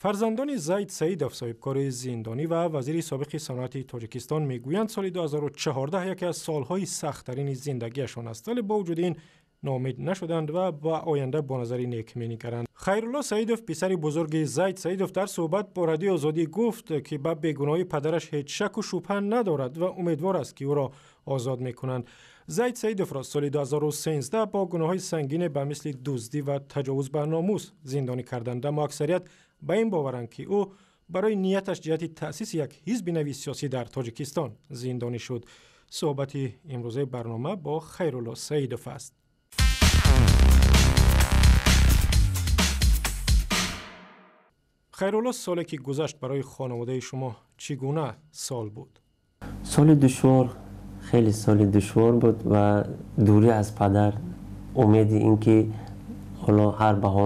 فرزندان زید سیدوف صاحبکار زندانی و وزیر سابق صنعت تاجیکستان میگویند سال 2014 یکی از سالهای سخت‌ترین زندگیشان است، ولی با وجود این ناامید نشدند و با آینده با نظر نیک می‌نگرند. خیرالله سیدوف پسر بزرگ زید سیدوف در صحبت با رادیو آزادی گفت که به بیگناهی پدرش هیچ شک و شبهه ندارد و امیدوار است که او را آزاد می‌کنند. زید سیدوف را سال 2013 با گناه‌های سنگین به مثل دزدی و تجاوز به ناموس زندانی کردند، اما اکثریت به این باورند که او برای نیتش جهت تأسیس یک حزب نوی سیاسی در تاجیکستان زندانی شد. صحبت امروزه برنامه با خیرالله سیدوف است. خیرالله، سالی که گذشت برای خانواده شما چگونه سال بود؟ سال دشوار، خیلی سال دشوار بود و دوری از پدر، امید این که حالا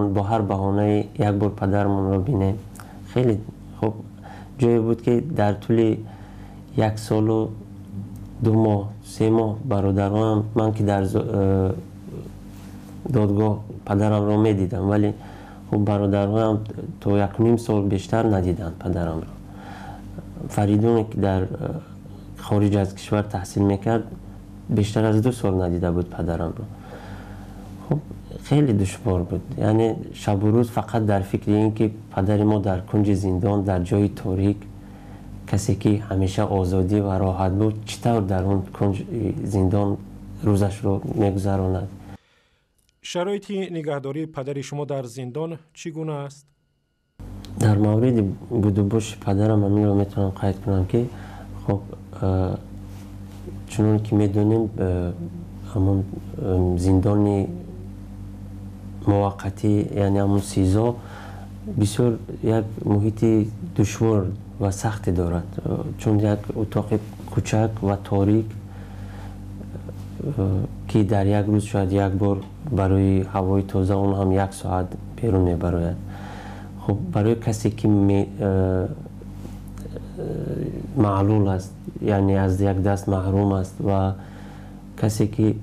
با هر بهانه یک بار پدرمون رو بینیم. خیلی خوب جایی بود که در طول 1 سال و 2 ماه 3 ماه برادرانم، من که در دادگاه پدرم رو میدیدم، ولی خب برادرانم تا 1.5 سال بیشتر ندیدن پدرم رو. فریدون که در خارج از کشور تحصیل میکرد بیشتر از 2 سال ندیده بود پدرم رو. خب خیلی دشوار بود، یعنی شب و روز فقط در فکر این که پدر ما در کنج زندان در جای تاریک، کسی که همیشه آزادی و راحت بود، چطور در اون کنج زندان روزش رو میگذراند. شرایط نگهداری پدر شما در زندان چگونه است؟ در مورد بود و باش پدرم همین رو میتونم قید کنم که خب چون که میدونیم همون زندان موقتی، یعنی همون سیزا، بسیار یک محیط دشوار و سخت دارد، چون یک اتاق کوچک و تاریک که در یک روز شاید یک بار برای هوای تازه اون هم 1 ساعت بیرون میبراید. خب برای کسی که معلول است، یعنی از یک دست محروم است و کسی که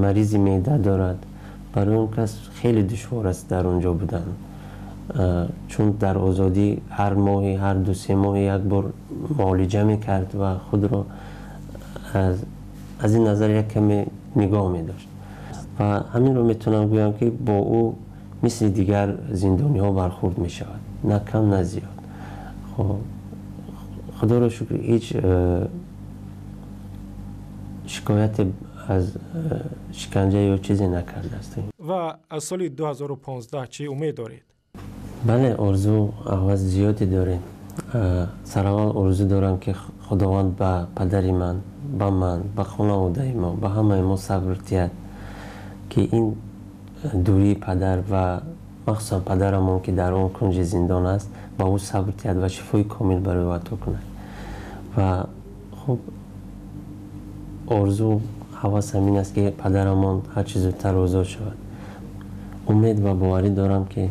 مریض معده دارد، برای اون کس خیلی دشوار است در اونجا بودن، چون در آزادی هر ماهی هر 2-3 ماه یک بار معالجه میکرد و خود را از این نظر یک کمی نگاه می‌داشت و همین رو میتونم بگم که با او مثل دیگر زندانی ها برخورد می شود، نه کم نه زیاد. خب خدا را شکر هیچ شکایت از شکنجه یا چیزی نکرده است. و از سال 2015 چی امید دارید؟ بله، آرزو آواز زیادی داریم. سراغ آرزو دارم که خداوند به پدر من، به من، به خانواده ما، به همه ما صبر دهد که این دوری پدر و مخصوصا پدرمون که در اون کنج زندان است با او صبر دهد و شفای کامل برای او عطا کند. و خب آرزو هواس همین است که پدرمون هر چیز زودتر آزاد شود. امید و باوری دارم که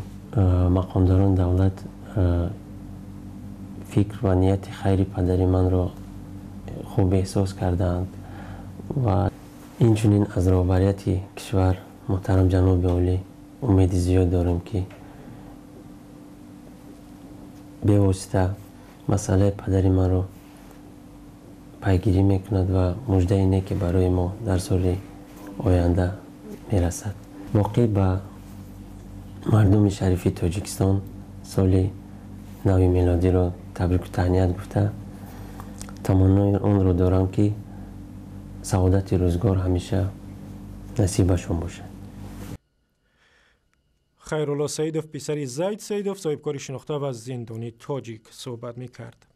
مقامداران دولت فکر و نیت خیر پدر من را خوب احساس کردند و اینچنین از رهبریت کشور محترم جناب عالی امید زیاد دارم که به واسطه مسئله پدر من رو پیگیری میکند و مژده اینه که برای ما در سال آینده میرسد. واقعی به مردم شریف تاجیکستان سال نو میلادی رو تبریک و تهنیت گفته، تمنای اون رو دارم که سعادت روزگار همیشه نصیبشون باشه. خیرالله سیدوف پسر زید سیدوف صاحبکار شناخته و زندانی تاجیک صحبت میکرد.